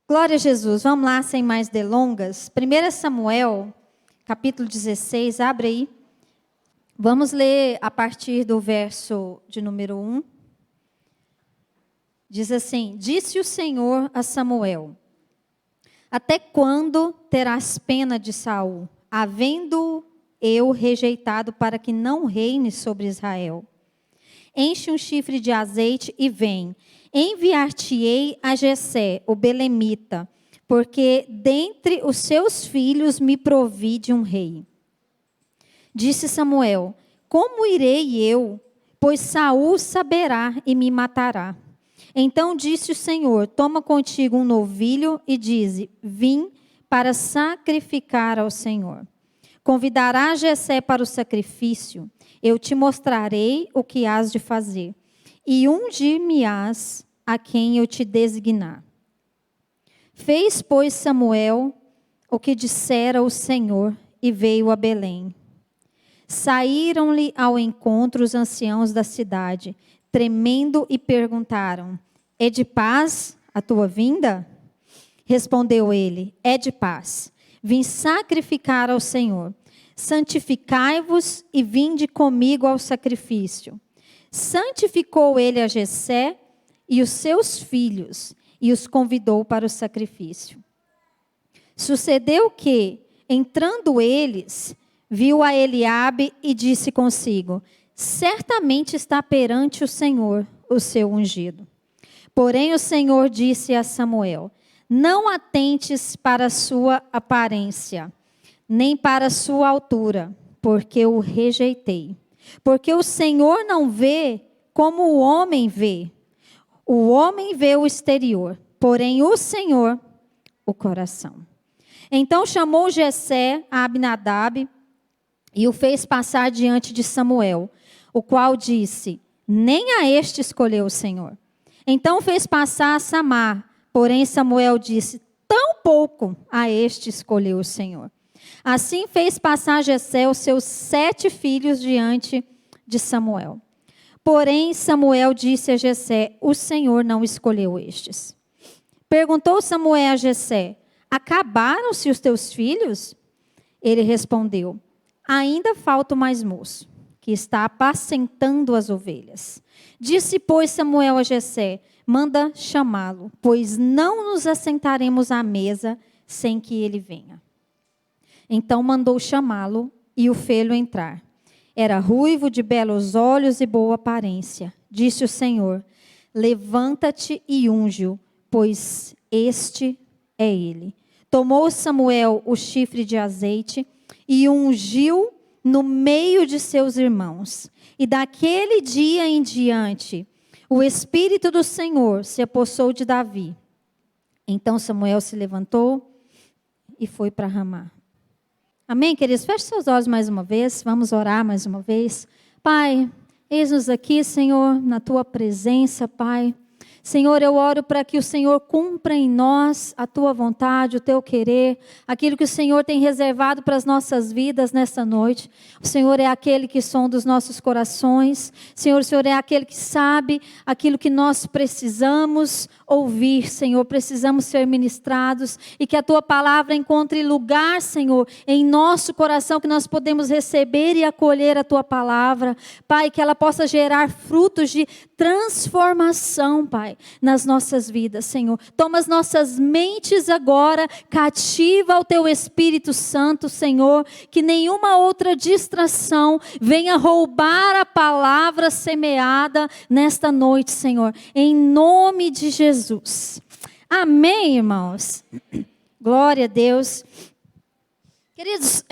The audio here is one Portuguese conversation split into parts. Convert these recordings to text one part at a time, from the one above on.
Glória a Jesus. Vamos lá, sem mais delongas. 1 Samuel, capítulo 16, abre aí. Vamos ler a partir do verso de número 1. Diz assim: Disse o Senhor a Samuel: Até quando terás pena de Saul, havendo eu rejeitado para que não reine sobre Israel? Enche um chifre de azeite e vem. Enviar-te-ei a Jessé, o belemita, porque dentre os seus filhos me provi de um rei. Disse Samuel: Como irei eu? Pois Saul saberá e me matará. Então disse o Senhor: Toma contigo um novilho e dize: Vim para sacrificar ao Senhor. Convidarás Jessé para o sacrifício. Eu te mostrarei o que hás de fazer. E ungir-me-ás a quem eu te designar. Fez, pois, Samuel o que dissera o Senhor e veio a Belém. Saíram-lhe ao encontro os anciãos da cidade, tremendo, e perguntaram: É de paz a tua vinda? Respondeu ele: É de paz. Vim sacrificar ao Senhor. Santificai-vos e vinde comigo ao sacrifício. Santificou ele a Jessé e os seus filhos, e os convidou para o sacrifício. Sucedeu que, entrando eles, viu a Eliabe e disse consigo: Certamente está perante o Senhor o seu ungido. Porém o Senhor disse a Samuel: Não atentes para a sua aparência, nem para a sua altura, porque o rejeitei. Porque o Senhor não vê como o homem vê. O homem vê o exterior, porém o Senhor, o coração. Então chamou Jessé a Abinadab e o fez passar diante de Samuel, o qual disse: Nem a este escolheu o Senhor. Então fez passar a Samar, porém Samuel disse: Tampouco a este escolheu o Senhor. Assim fez passar Jessé os seus 7 filhos diante de Samuel. Porém Samuel disse a Jessé: O Senhor não escolheu estes. Perguntou Samuel a Jessé: Acabaram-se os teus filhos? Ele respondeu: Ainda falta o mais moço, que está apacentando as ovelhas. Disse, pois, Samuel a Jessé: Manda chamá-lo, pois não nos assentaremos à mesa sem que ele venha. Então mandou chamá-lo e o fê-lo entrar. Era ruivo, de belos olhos e boa aparência. Disse o Senhor: Levanta-te e unge-o, pois este é ele. Tomou Samuel o chifre de azeite e ungiu no meio de seus irmãos. E daquele dia em diante, o Espírito do Senhor se apossou de Davi. Então Samuel se levantou e foi para Ramá. Amém, queridos? Feche seus olhos mais uma vez. Vamos orar mais uma vez. Pai, eis-nos aqui, Senhor, na Tua presença, Pai. Senhor, eu oro para que o Senhor cumpra em nós a Tua vontade, o Teu querer, aquilo que o Senhor tem reservado para as nossas vidas nessa noite. O Senhor é aquele que sonda os nossos corações. Senhor, o Senhor é aquele que sabe aquilo que nós precisamos ouvir, Senhor. Precisamos ser ministrados e que a Tua palavra encontre lugar, Senhor, em nosso coração, que nós podemos receber e acolher a Tua palavra. Pai, que ela possa gerar frutos de transformação, Pai, nas nossas vidas, Senhor. Toma as nossas mentes agora, cativa ao Teu Espírito Santo, Senhor, que nenhuma outra distração venha roubar a palavra semeada nesta noite, Senhor, em nome de Jesus. Amém, irmãos? Glória a Deus. Queridos,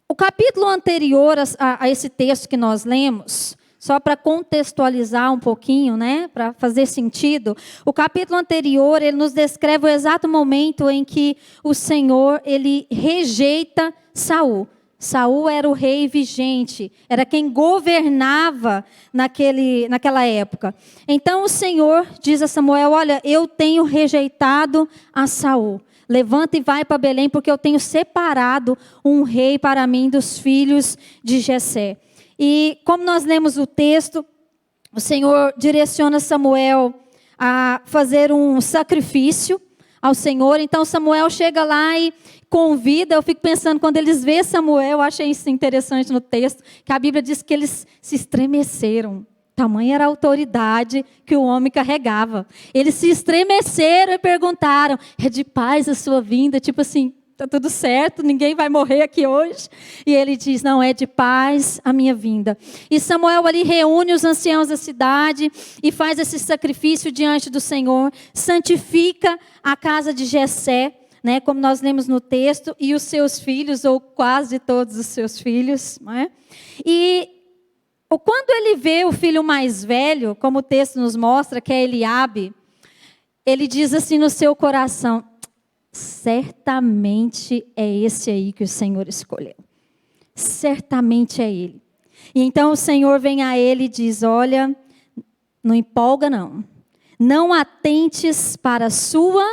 o capítulo anterior a esse texto que nós lemos, só para contextualizar um pouquinho, né, para fazer sentido, o capítulo anterior, ele nos descreve o exato momento em que o Senhor, ele rejeita Saul. Saul era o rei vigente, era quem governava naquela época. Então o Senhor diz a Samuel: Olha, eu tenho rejeitado a Saul. Levanta e vai para Belém, porque eu tenho separado um rei para mim dos filhos de Jessé. E como nós lemos o texto, o Senhor direciona Samuel a fazer um sacrifício ao Senhor. Então Samuel chega lá e convida. Eu fico pensando, quando eles vê Samuel, eu achei isso interessante no texto, que a Bíblia diz que eles se estremeceram. Tamanha era a autoridade que o homem carregava. Eles se estremeceram e perguntaram: é de paz a sua vinda? Tipo assim, está tudo certo, ninguém vai morrer aqui hoje. E ele diz: não, é de paz a minha vinda. E Samuel ali reúne os anciãos da cidade e faz esse sacrifício diante do Senhor, santifica a casa de Jessé, né, como nós lemos no texto, e os seus filhos, ou quase todos os seus filhos. Né? E quando ele vê o filho mais velho, como o texto nos mostra, que é Eliabe, ele diz assim no seu coração: certamente é esse aí que o Senhor escolheu. Certamente é ele. E então o Senhor vem a ele e diz: olha, não empolga não. Não atentes para a sua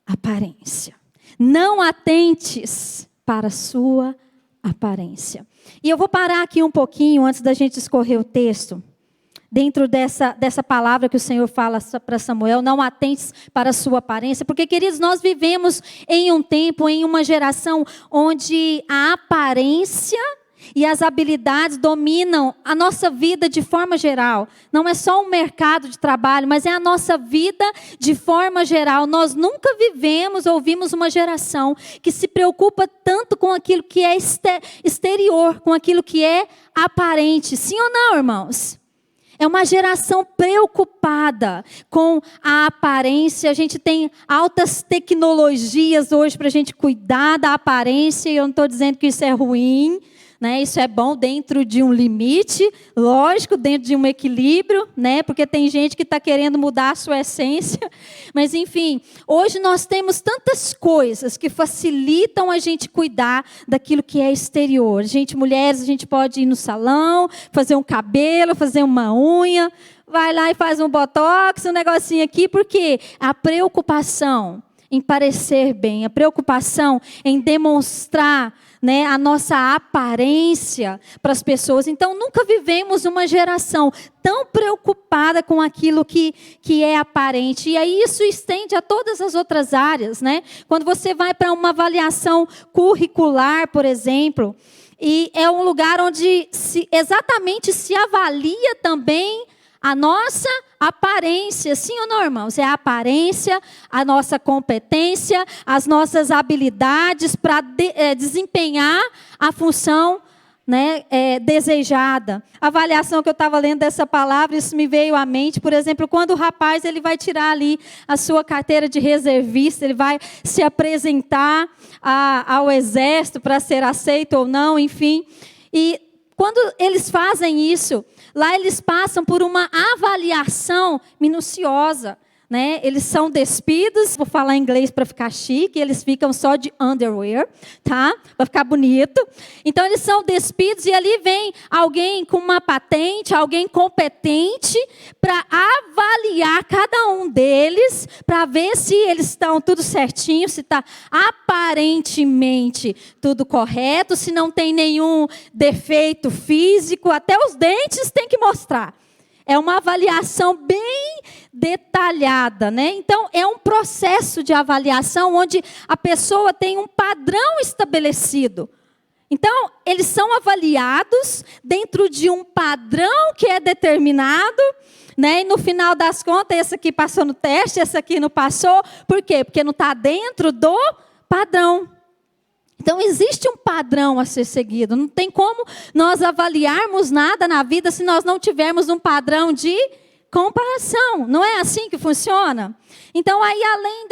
aparência. Não atentes para a sua aparência. E eu vou parar aqui um pouquinho antes da gente escorrer o texto. Dentro dessa palavra que o Senhor fala para Samuel, não atentes para a sua aparência. Porque, queridos, nós vivemos em um tempo, em uma geração, onde a aparência e as habilidades dominam a nossa vida de forma geral. Não é só um mercado de trabalho, mas é a nossa vida de forma geral. Nós nunca vivemos ou vimos uma geração que se preocupa tanto com aquilo que é exterior, com aquilo que é aparente. Sim ou não, irmãos? É uma geração preocupada com a aparência. A gente tem altas tecnologias hoje para a gente cuidar da aparência. E eu não estou dizendo que isso é ruim, né? Isso é bom dentro de um limite, lógico, dentro de um equilíbrio, né? Porque tem gente que está querendo mudar a sua essência. Mas, enfim, hoje nós temos tantas coisas que facilitam a gente cuidar daquilo que é exterior. Mulheres, a gente pode ir no salão, fazer um cabelo, fazer uma unha, vai lá e faz um botox, um negocinho aqui, porque a preocupação em parecer bem, a preocupação em demonstrar, né, a nossa aparência para as pessoas. Então, nunca vivemos uma geração tão preocupada com aquilo que é aparente. E aí isso estende a todas as outras áreas, né? Quando você vai para uma avaliação curricular, por exemplo, e é um lugar onde exatamente se avalia também a nossa aparência, sim ou não, irmãos? É a aparência, a nossa competência, as nossas habilidades para desempenhar a função, né, desejada. A avaliação que eu estava lendo dessa palavra, isso me veio à mente. Por exemplo, quando o rapaz ele vai tirar ali a sua carteira de reservista, ele vai se apresentar ao exército para ser aceito ou não, enfim. E quando eles fazem isso, lá eles passam por uma avaliação minuciosa, né? Eles são despidos, vou falar em inglês para ficar chique, eles ficam só de underwear, tá? Para ficar bonito. Então eles são despidos e ali vem alguém com uma patente, alguém competente para avaliar cada um deles, para ver se eles estão tudo certinho, se está aparentemente tudo correto, se não tem nenhum defeito físico, até os dentes tem que mostrar. É uma avaliação bem detalhada, né? Então, é um processo de avaliação onde a pessoa tem um padrão estabelecido. Então, eles são avaliados dentro de um padrão que é determinado, né? E no final das contas, esse aqui passou no teste, esse aqui não passou. Por quê? Porque não está dentro do padrão. Então, existe um padrão a ser seguido. Não tem como nós avaliarmos nada na vida se nós não tivermos um padrão de comparação. Não é assim que funciona? Então, aí, além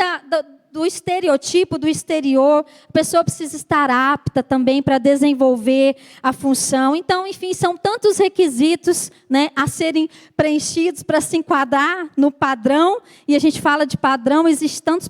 do estereotipo, do exterior, a pessoa precisa estar apta também para desenvolver a função. Então, enfim, são tantos requisitos, né, a serem preenchidos para se enquadrar no padrão. E a gente fala de padrão, existem tantos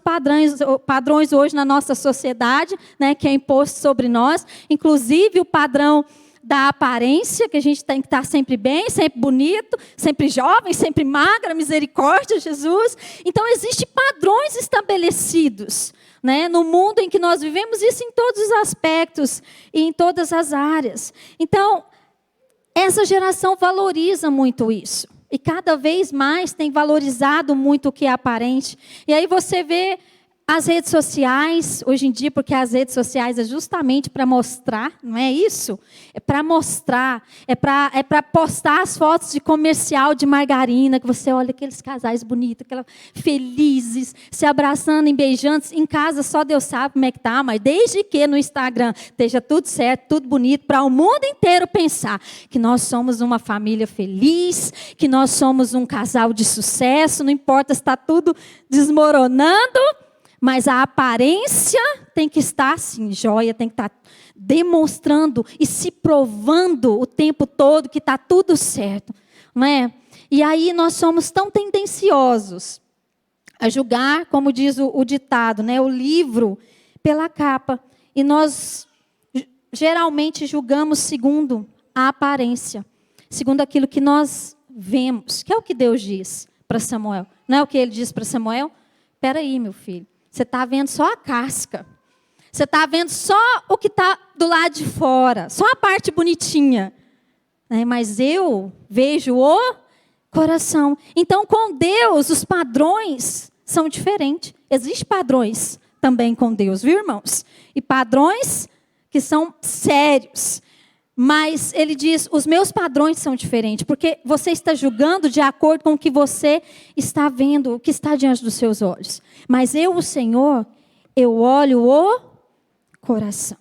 padrões hoje na nossa sociedade, né, que é imposto sobre nós, inclusive o padrão da aparência, que a gente tem que estar sempre bem, sempre bonito, sempre jovem, sempre magra, misericórdia, Jesus. Então, existem padrões estabelecidos, né, no mundo em que nós vivemos, isso em todos os aspectos e em todas as áreas. Então, essa geração valoriza muito isso. E cada vez mais tem valorizado muito o que é aparente. E aí você vê as redes sociais, hoje em dia, porque as redes sociais é justamente para mostrar, não é isso? É para mostrar, é para postar as fotos de comercial de margarina, que você olha aqueles casais bonitos, felizes, se abraçando e beijando. Em casa só Deus sabe como é que tá, mas desde que no Instagram esteja tudo certo, tudo bonito, para o mundo inteiro pensar que nós somos uma família feliz, que nós somos um casal de sucesso, não importa se está tudo desmoronando, mas a aparência tem que estar assim, joia, tem que estar demonstrando e se provando o tempo todo que está tudo certo, não é? E aí nós somos tão tendenciosos a julgar, como diz o ditado, né, o livro pela capa. E nós geralmente julgamos segundo a aparência, segundo aquilo que nós vemos, que é o que Deus diz para Samuel. Não é o que ele diz para Samuel? Espera aí, meu filho. Você está vendo só a casca. Você está vendo só o que está do lado de fora. Só a parte bonitinha. Mas eu vejo o coração. Então, com Deus, os padrões são diferentes. Existem padrões também com Deus, viu, irmãos? E padrões que são sérios. Mas ele diz, os meus padrões são diferentes, porque você está julgando de acordo com o que você está vendo, o que está diante dos seus olhos. Mas eu, o Senhor, eu olho o coração.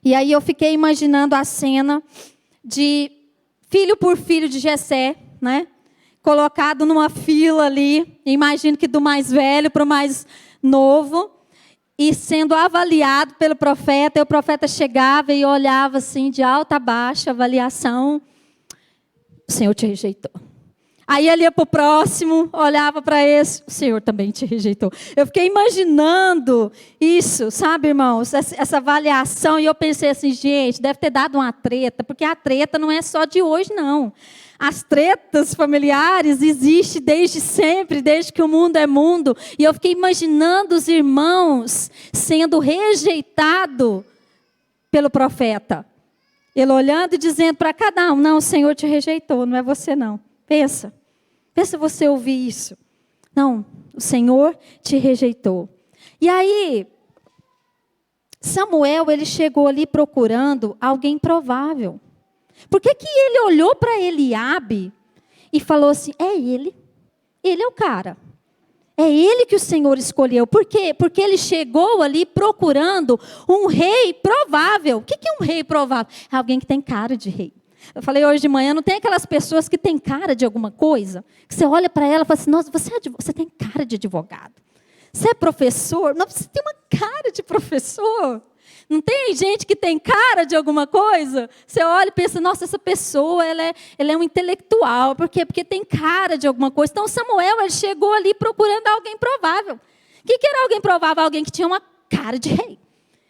E aí eu fiquei imaginando a cena de filho por filho de Jessé, né? Colocado numa fila ali, imagino que do mais velho para o mais novo, e sendo avaliado pelo profeta, e o profeta chegava e olhava assim, de alta a baixa, avaliação, o Senhor te rejeitou. Aí ele ia para o próximo, olhava para esse, o Senhor também te rejeitou. Eu fiquei imaginando isso, sabe, irmãos, essa avaliação, e eu pensei assim, gente, deve ter dado uma treta, porque a treta não é só de hoje, não. As tretas familiares existem desde sempre, desde que o mundo é mundo. E eu fiquei imaginando os irmãos sendo rejeitados pelo profeta. Ele olhando e dizendo para cada um, não, o Senhor te rejeitou, não é você não. Pensa você ouvir isso. Não, o Senhor te rejeitou. E aí, Samuel, ele chegou ali procurando alguém provável. Por que ele olhou para Eliabe e falou assim, é ele é o cara. É ele que o Senhor escolheu. Por quê? Porque ele chegou ali procurando um rei provável. O que é um rei provável? É alguém que tem cara de rei. Eu falei hoje de manhã, não tem aquelas pessoas que têm cara de alguma coisa? Que você olha para ela e fala assim, nossa, você tem cara de advogado. Você é professor? Não, você tem uma cara de professor. Não tem gente que tem cara de alguma coisa? Você olha e pensa, nossa, essa pessoa, ela é um intelectual. Por quê? Porque tem cara de alguma coisa. Então, Samuel, ele chegou ali procurando alguém provável. O que era alguém provável? Alguém que tinha uma cara de rei.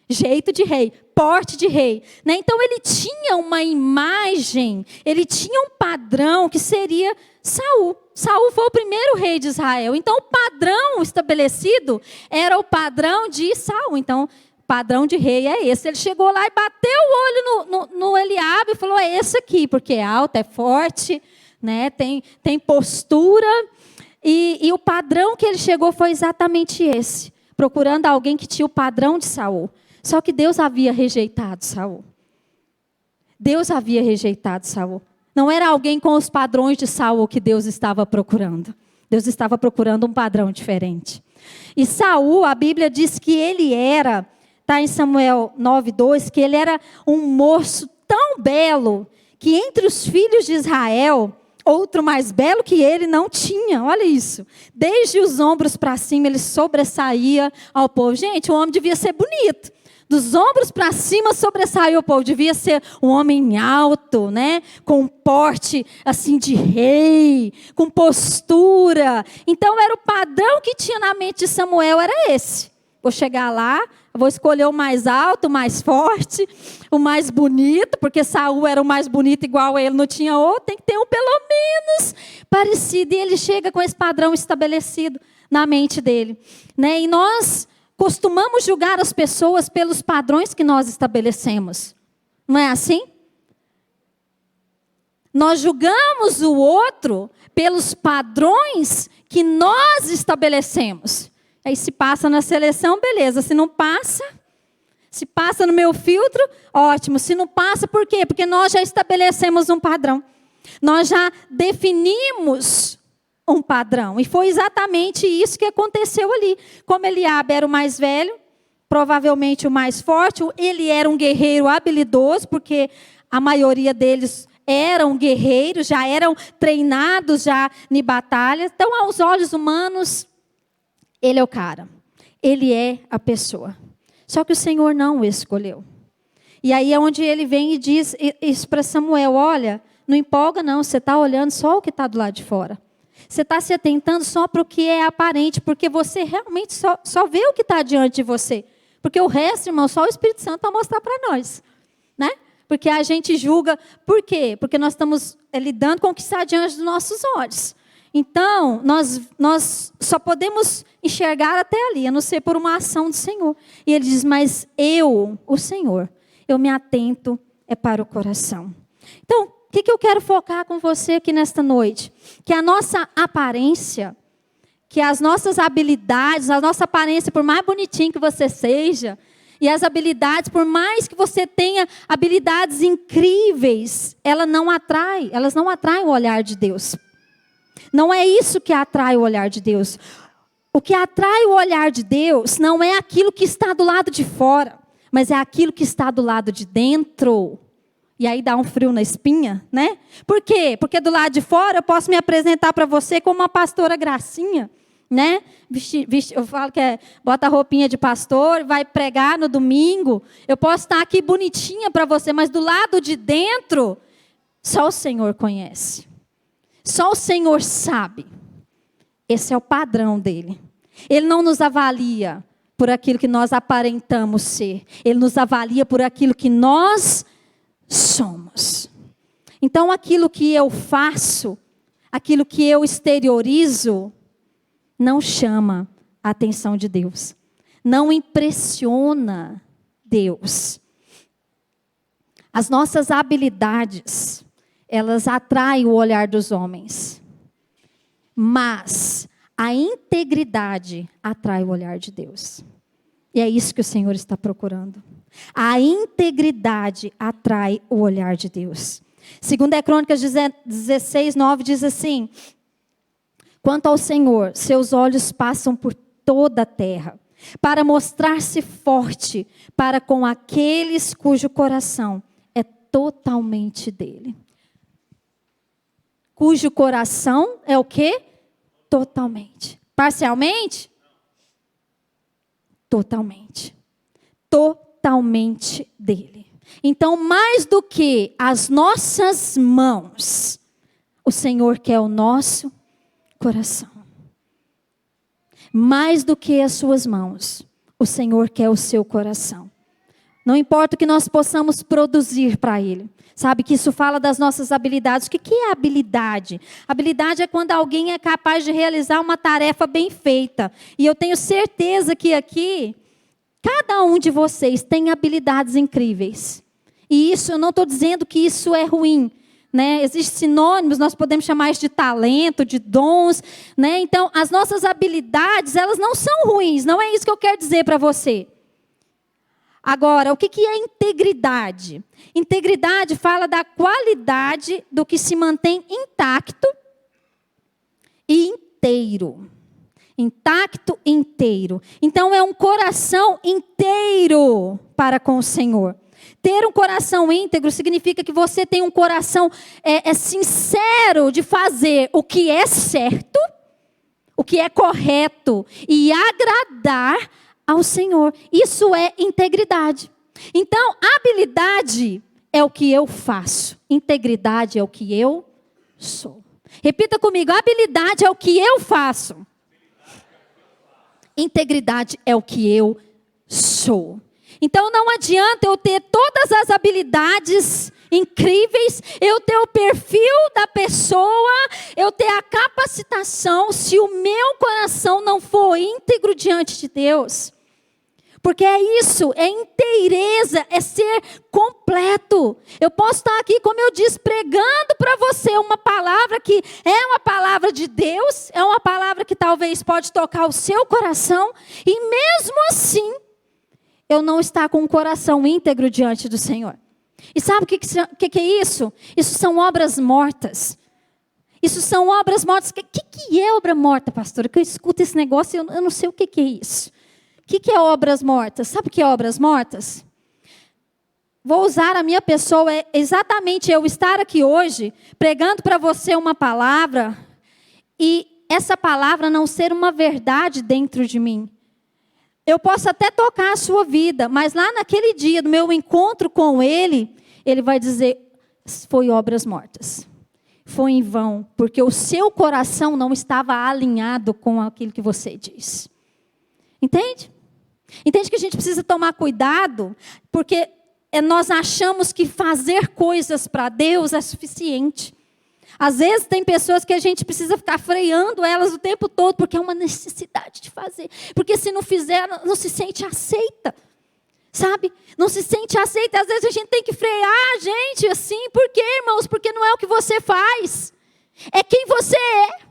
Jeito de rei, porte de rei. Né? Então, ele tinha uma imagem, ele tinha um padrão que seria Saul. Saul foi o primeiro rei de Israel. Então, o padrão estabelecido era o padrão de Saul. Então, padrão de rei é esse. Ele chegou lá e bateu o olho no Eliabe e falou, é esse aqui, porque é alto, é forte, né? tem postura. E o padrão que ele chegou foi exatamente esse. Procurando alguém que tinha o padrão de Saul. Só que Deus havia rejeitado Saul. Deus havia rejeitado Saul. Não era alguém com os padrões de Saul que Deus estava procurando. Deus estava procurando um padrão diferente. E Saul, a Bíblia diz que ele era... Está em Samuel 9:2, que ele era um moço tão belo, que entre os filhos de Israel, outro mais belo que ele não tinha. Olha isso. Desde os ombros para cima, ele sobressaía ao povo. Gente, o homem devia ser bonito. Dos ombros para cima sobressaiu o povo. Devia ser um homem alto, né? Com um porte assim de rei, com postura. Então era o padrão que tinha na mente de Samuel, era esse. Vou chegar lá, vou escolher o mais alto, o mais forte, o mais bonito, porque Saul era o mais bonito igual ele, não tinha outro, tem que ter um pelo menos parecido. E ele chega com esse padrão estabelecido na mente dele. Né? E nós costumamos julgar as pessoas pelos padrões que nós estabelecemos. Não é assim? Nós julgamos o outro pelos padrões que nós estabelecemos. Aí se passa na seleção, beleza. Se não passa, se passa no meu filtro, ótimo. Se não passa, por quê? Porque nós já estabelecemos um padrão. Nós já definimos um padrão. E foi exatamente isso que aconteceu ali. Como Eliabe era o mais velho, provavelmente o mais forte, ele era um guerreiro habilidoso, porque a maioria deles eram guerreiros, já eram treinados já em batalha. Então, aos olhos humanos, ele é o cara. Ele é a pessoa. Só que o Senhor não o escolheu. E aí é onde ele vem e diz isso para Samuel: olha, não empolga não, você está olhando só o que está do lado de fora. Você está se atentando só para o que é aparente, porque você realmente só vê o que está diante de você. Porque o resto, irmão, só o Espírito Santo vai mostrar para nós. Né? Porque a gente julga, por quê? Porque nós estamos lidando com o que está diante dos nossos olhos. Então, nós só podemos enxergar até ali, a não ser por uma ação do Senhor. E ele diz, mas eu, o Senhor, eu me atento para o coração. Então, o que eu quero focar com você aqui nesta noite? Que a nossa aparência, que as nossas habilidades, a nossa aparência, por mais bonitinho que você seja, e as habilidades, por mais que você tenha habilidades incríveis, elas não atraem o olhar de Deus. Não é isso que atrai o olhar de Deus. O que atrai o olhar de Deus não é aquilo que está do lado de fora, mas é aquilo que está do lado de dentro. E aí dá um frio na espinha, né? Por quê? Porque do lado de fora eu posso me apresentar para você como uma pastora gracinha, né? Eu falo que bota a roupinha de pastor, vai pregar no domingo. Eu posso estar aqui bonitinha para você, mas do lado de dentro, só o Senhor conhece. Só o Senhor sabe. Esse é o padrão dele. Ele não nos avalia por aquilo que nós aparentamos ser. Ele nos avalia por aquilo que nós somos. Então, aquilo que eu faço, aquilo que eu exteriorizo, não chama a atenção de Deus. Não impressiona Deus. As nossas habilidades, elas atraem o olhar dos homens. Mas a integridade atrai o olhar de Deus. E é isso que o Senhor está procurando. A integridade atrai o olhar de Deus. 2 Crônicas 16, 9 diz assim: quanto ao Senhor, seus olhos passam por toda a terra, para mostrar-se forte para com aqueles cujo coração é totalmente dele. Cujo coração é o quê? Totalmente. Parcialmente? Totalmente. Totalmente dele. Então, mais do que as nossas mãos, o Senhor quer o nosso coração. Mais do que as suas mãos, o Senhor quer o seu coração. Não importa o que nós possamos produzir para Ele. Sabe que isso fala das nossas habilidades. O que é habilidade? Habilidade é quando alguém é capaz de realizar uma tarefa bem feita. E eu tenho certeza que aqui, cada um de vocês tem habilidades incríveis. E isso, eu não estou dizendo que isso é ruim. Né? Existem sinônimos, nós podemos chamar isso de talento, de dons. Né? Então, as nossas habilidades, elas não são ruins. Não é isso que eu quero dizer para você. Agora, o que é integridade? Integridade fala da qualidade do que se mantém intacto e inteiro. Intacto e inteiro. Então, é um coração inteiro para com o Senhor. Ter um coração íntegro significa que você tem um coração sincero de fazer o que é certo, o que é correto e agradar ao Senhor. Isso é integridade. Então, habilidade é o que eu faço. Integridade é o que eu sou. Repita comigo, habilidade é o que eu faço. Integridade é o que eu sou. Então, não adianta eu ter todas as habilidades incríveis, eu ter o perfil da pessoa, eu ter a capacitação, se o meu coração não for íntegro diante de Deus. Porque é isso, é inteireza, é ser completo. Eu posso estar aqui, como eu disse, pregando para você uma palavra que é uma palavra de Deus, é uma palavra que talvez pode tocar o seu coração, e mesmo assim, eu não estar com o coração íntegro diante do Senhor. E sabe o que é isso? Isso são obras mortas. Isso são obras mortas. O que é obra morta, pastora? Que eu escuto esse negócio e eu não sei o que é isso. O que é obras mortas? Sabe o que é obras mortas? Vou usar a minha pessoa, é exatamente eu estar aqui hoje, pregando para você uma palavra, e essa palavra não ser uma verdade dentro de mim. Eu posso até tocar a sua vida, mas lá naquele dia do meu encontro com Ele, Ele vai dizer, foi obras mortas. Foi em vão, porque o seu coração não estava alinhado com aquilo que você diz. Entende? Entende que a gente precisa tomar cuidado, porque nós achamos que fazer coisas para Deus é suficiente. Às vezes tem pessoas que a gente precisa ficar freando elas o tempo todo, porque é uma necessidade de fazer. Porque se não fizer, não se sente aceita. Sabe? Não se sente aceita. Às vezes a gente tem que frear a gente assim. Por quê, irmãos? Porque não é o que você faz. É quem você é.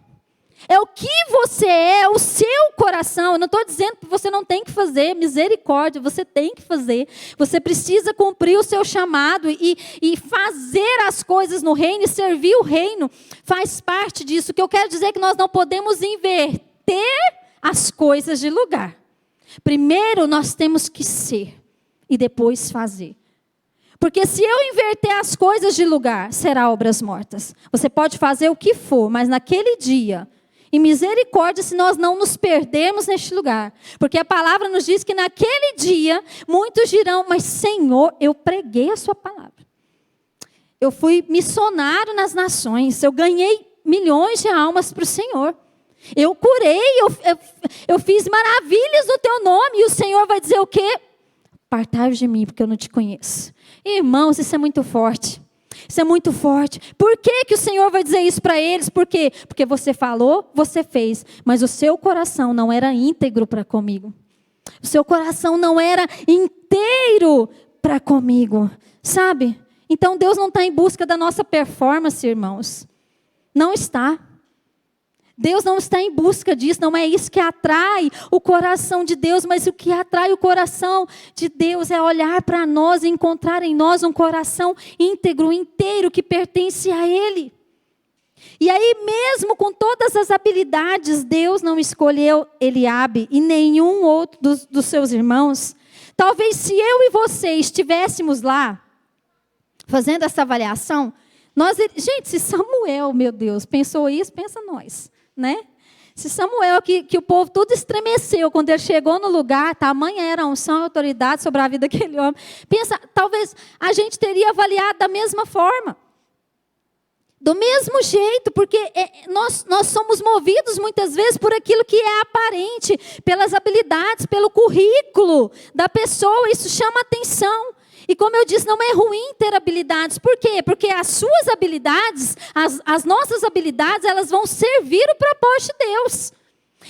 É o que você é, o seu coração. Eu não estou dizendo que você não tem que fazer. Misericórdia, você tem que fazer. Você precisa cumprir o seu chamado e fazer as coisas no reino e servir o reino. Faz parte disso. O que eu quero dizer é que nós não podemos inverter as coisas de lugar. Primeiro nós temos que ser. E depois fazer. Porque se eu inverter as coisas de lugar, será obras mortas. Você pode fazer o que for, mas naquele dia, e misericórdia se nós não nos perdermos neste lugar. Porque a palavra nos diz que naquele dia, muitos dirão, mas Senhor, eu preguei a sua palavra. Eu fui missionário nas nações, eu ganhei milhões de almas para o Senhor. Eu curei, eu fiz maravilhas no teu nome, e o Senhor vai dizer o quê? Apartai-vos de mim, porque eu não te conheço. Irmãos, isso é muito forte. Isso é muito forte. Por que o Senhor vai dizer isso para eles? Por quê? Porque você falou, você fez. Mas o seu coração não era íntegro para comigo. O seu coração não era inteiro para comigo. Sabe? Então Deus não está em busca da nossa performance, irmãos. Não está. Deus não está em busca disso, não é isso que atrai o coração de Deus, mas o que atrai o coração de Deus é olhar para nós e encontrar em nós um coração íntegro, inteiro, que pertence a Ele. E aí mesmo com todas as habilidades, Deus não escolheu Eliabe e nenhum outro dos seus irmãos. Talvez se eu e você estivéssemos lá, fazendo essa avaliação, gente, se Samuel, meu Deus, pensou isso, pensa nós. Né? Se Samuel, que o povo tudo estremeceu quando ele chegou no lugar, tamanha era a unção e autoridade sobre a vida daquele homem. Pensa, talvez a gente teria avaliado da mesma forma. Do mesmo jeito, porque nós somos movidos muitas vezes por aquilo que é aparente, pelas habilidades, pelo currículo da pessoa, isso chama atenção. E como eu disse, não é ruim ter habilidades. Por quê? Porque as suas habilidades, as nossas habilidades, elas vão servir o propósito de Deus.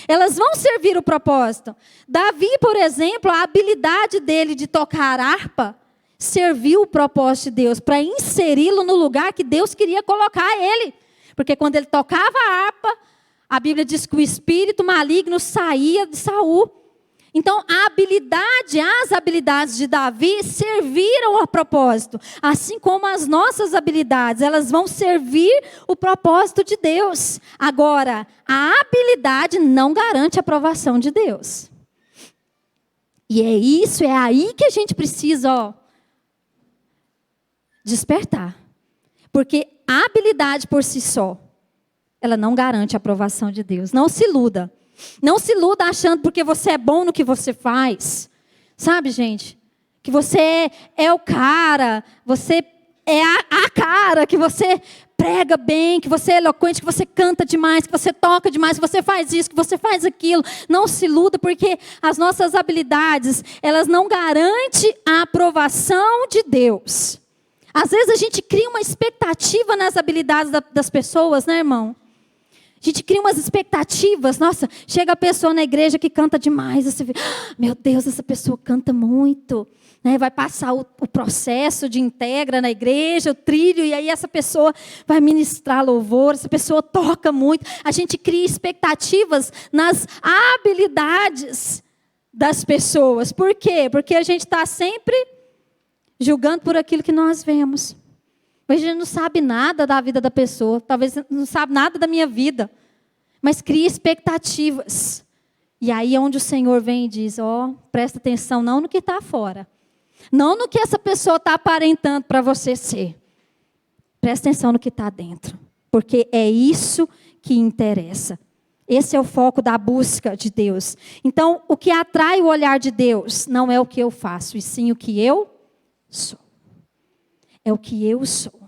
Elas vão servir o propósito. Davi, por exemplo, a habilidade dele de tocar harpa, serviu o propósito de Deus, para inseri-lo no lugar que Deus queria colocar ele. Porque quando ele tocava a harpa, a Bíblia diz que o espírito maligno saía de Saul. Então, as habilidades de Davi serviram ao propósito. Assim como as nossas habilidades, elas vão servir o propósito de Deus. Agora, a habilidade não garante a aprovação de Deus. E é aí que a gente precisa, despertar. Porque a habilidade por si só, ela não garante a aprovação de Deus. Não se iluda. Não se iluda achando porque você é bom no que você faz. Sabe, gente? Que você é o cara, você é a cara, que você prega bem, que você é eloquente, que você canta demais, que você toca demais, que você faz isso, que você faz aquilo. Não se iluda porque as nossas habilidades, elas não garantem a aprovação de Deus. Às vezes a gente cria uma expectativa nas habilidades das pessoas, né, irmão? A gente cria umas expectativas. Nossa, chega a pessoa na igreja que canta demais. Você vê, meu Deus, essa pessoa canta muito. Né? Vai passar o processo de integra na igreja, o trilho, e aí essa pessoa vai ministrar louvor, essa pessoa toca muito. A gente cria expectativas nas habilidades das pessoas. Por quê? Porque a gente está sempre julgando por aquilo que nós vemos. Mas a gente não sabe nada da vida da pessoa. Talvez não sabe nada da minha vida. Mas cria expectativas. E aí é onde o Senhor vem e diz, presta atenção não no que está fora. Não no que essa pessoa está aparentando para você ser. Presta atenção no que está dentro. Porque é isso que interessa. Esse é o foco da busca de Deus. Então, o que atrai o olhar de Deus não é o que eu faço, e sim o que eu sou. É o que eu sou.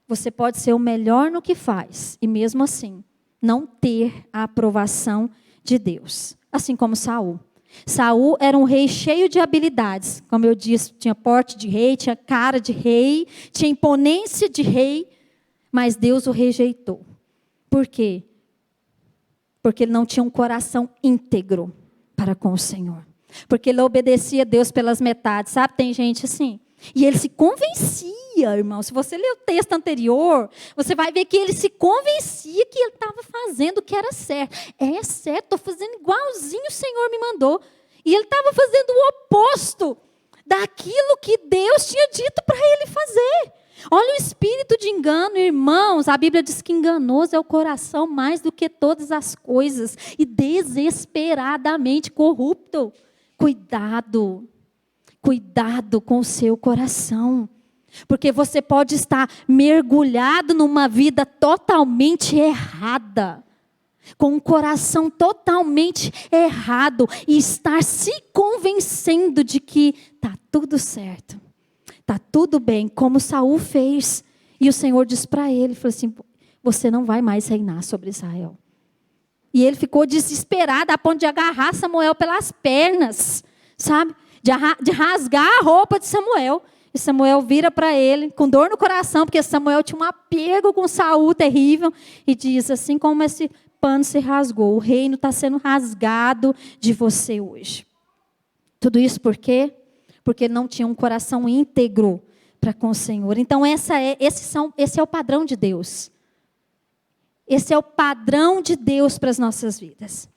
Você pode ser o melhor no que faz e mesmo assim não ter a aprovação de Deus. Assim como Saul. Saul era um rei cheio de habilidades. Como eu disse, tinha porte de rei, tinha cara de rei, tinha imponência de rei, mas Deus o rejeitou. Por quê? Porque ele não tinha um coração íntegro para com o Senhor. Porque ele obedecia a Deus pelas metades. Sabe, tem gente assim. E ele se convencia, irmão. Se você ler o texto anterior, você vai ver que ele se convencia que ele estava fazendo o que era certo. É certo, estou fazendo igualzinho o Senhor me mandou. E ele estava fazendo o oposto daquilo que Deus tinha dito para ele fazer. Olha o espírito de engano, irmãos. A Bíblia diz que enganoso é o coração mais do que todas as coisas. E desesperadamente corrupto. Cuidado. Cuidado com o seu coração. Porque você pode estar mergulhado numa vida totalmente errada. Com um coração totalmente errado. E estar se convencendo de que está tudo certo. Está tudo bem, como Saul fez. E o Senhor disse para ele, falou assim, você não vai mais reinar sobre Israel. E ele ficou desesperado a ponto de agarrar Samuel pelas pernas. Sabe? De rasgar a roupa de Samuel. E Samuel vira para ele, com dor no coração, porque Samuel tinha um apego com Saul terrível. E diz, assim como esse pano se rasgou, o reino está sendo rasgado de você hoje. Tudo isso por quê? Porque ele não tinha um coração íntegro para com o Senhor. Então esse é o padrão de Deus. Esse é o padrão de Deus para as nossas vidas.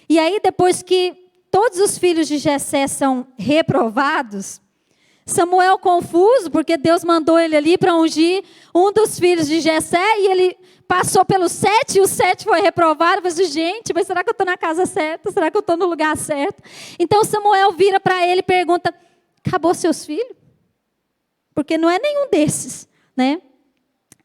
E aí depois que todos os filhos de Jessé são reprovados, Samuel confuso, porque Deus mandou ele ali para ungir um dos filhos de Jessé, e ele passou pelos 7, e o 7 foi reprovado. Eu falei, gente, mas será que eu estou na casa certa? Será que eu estou no lugar certo? Então Samuel vira para ele e pergunta, acabou seus filhos? Porque não é nenhum desses, né?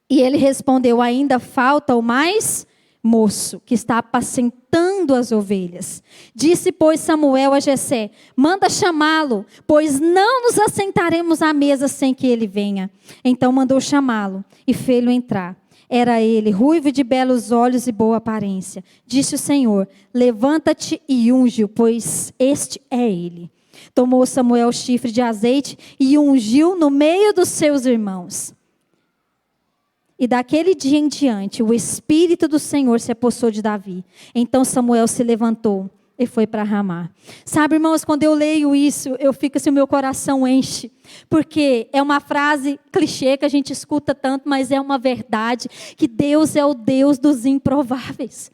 E ele respondeu, ainda falta o mais moço, que está apacentando as ovelhas. Disse, pois, Samuel a Jessé, manda chamá-lo, pois não nos assentaremos à mesa sem que ele venha. Então mandou chamá-lo e fê-lo entrar. Era ele, ruivo de belos olhos e boa aparência. Disse o Senhor, levanta-te e unge-o, pois este é ele. Tomou Samuel o chifre de azeite e ungiu no meio dos seus irmãos. E daquele dia em diante, o Espírito do Senhor se apossou de Davi. Então Samuel se levantou e foi para Ramá. Sabe, irmãos, quando eu leio isso, eu fico assim, o meu coração enche. Porque é uma frase clichê que a gente escuta tanto, mas é uma verdade, que Deus é o Deus dos improváveis.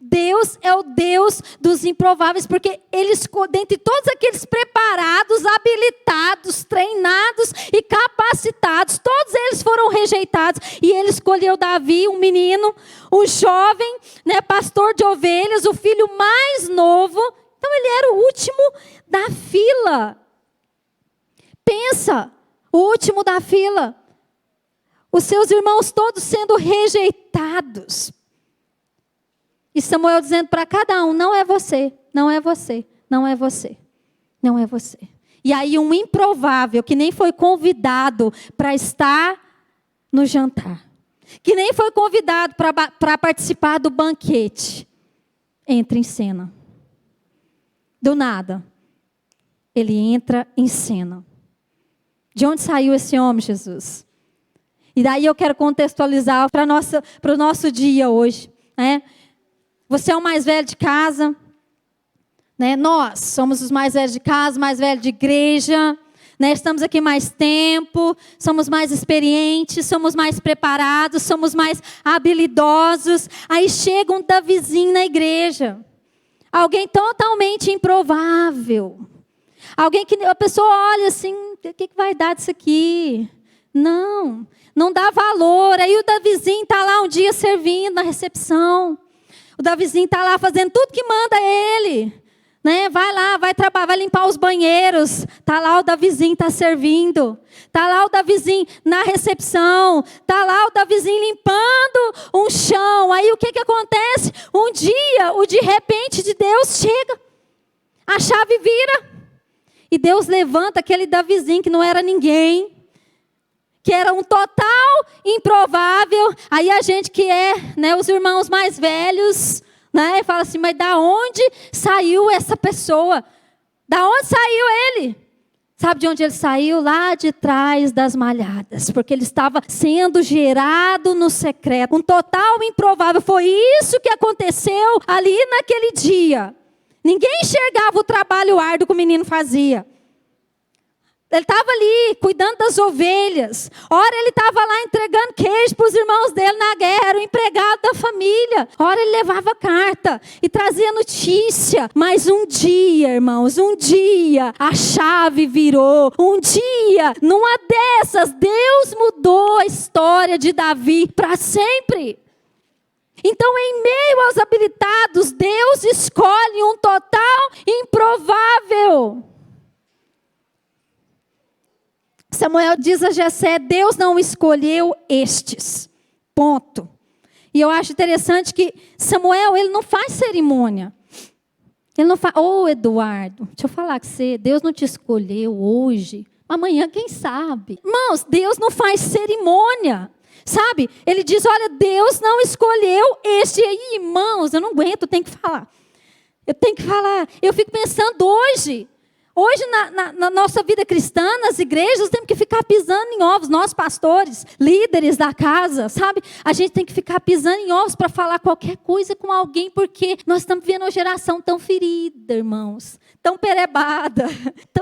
Deus é o Deus dos improváveis, porque Ele escolheu, dentre todos aqueles preparados, habilitados, treinados e capacitados, todos eles foram rejeitados, e Ele escolheu Davi, um menino, um jovem, né, pastor de ovelhas, o filho mais novo. Então ele era o último da fila. Pensa, o último da fila. Os seus irmãos todos sendo rejeitados. E Samuel dizendo para cada um, não é você, não é você, não é você, não é você. E aí um improvável, que nem foi convidado para estar no jantar, que nem foi convidado para participar do banquete, entra em cena. Do nada, ele entra em cena. De onde saiu esse homem, Jesus? E daí eu quero contextualizar para o nosso dia hoje. né? Você é o mais velho de casa, né? Nós somos os mais velhos de casa, mais velhos de igreja, né? Estamos aqui mais tempo, somos mais experientes, somos mais preparados, somos mais habilidosos. Aí chega um Davizinho na igreja, alguém totalmente improvável, alguém que a pessoa olha assim, o que vai dar disso aqui? Não dá valor. Aí o Davizinho está lá um dia servindo na recepção, o Davizinho está lá fazendo tudo que manda ele, né? Vai lá, vai trabalhar, vai limpar os banheiros. Está lá o Davizinho, está servindo. Está lá o Davizinho na recepção. Está lá o Davizinho limpando um chão. Aí o que acontece? Um dia, o de repente de Deus chega. A chave vira. E Deus levanta aquele Davizinho que não era ninguém, que era um total improvável. Aí a gente que é, né, os irmãos mais velhos, né, fala assim, mas da onde saiu essa pessoa? Da onde saiu ele? Sabe de onde ele saiu? Lá de trás das malhadas, porque ele estava sendo gerado no secreto, um total improvável. Foi isso que aconteceu ali naquele dia. Ninguém enxergava o trabalho árduo que o menino fazia. Ele estava ali, cuidando das ovelhas. Ora, ele estava lá entregando queijo para os irmãos dele na guerra. Era o empregado da família. Ora, ele levava carta e trazia notícia. Mas um dia, irmãos, um dia, a chave virou. Um dia, numa dessas, Deus mudou a história de Davi para sempre. Então, em meio aos habilitados, Deus escolhe um total improvável. Samuel diz a Jessé, Deus não escolheu estes. Ponto. E eu acho interessante que Samuel, ele não faz cerimônia. Ele não faz, Eduardo, deixa eu falar com você, Deus não te escolheu hoje, amanhã quem sabe. Irmãos, Deus não faz cerimônia. Sabe? Ele diz, olha, Deus não escolheu este aí, irmãos, eu não aguento, eu tenho que falar. Eu tenho que falar. Eu fico pensando hoje na nossa vida cristã, nas igrejas, temos que ficar pisando em ovos. Nós, pastores, líderes da casa, sabe? A gente tem que ficar pisando em ovos para falar qualquer coisa com alguém, porque nós estamos vivendo uma geração tão ferida, irmãos. Tão perebada,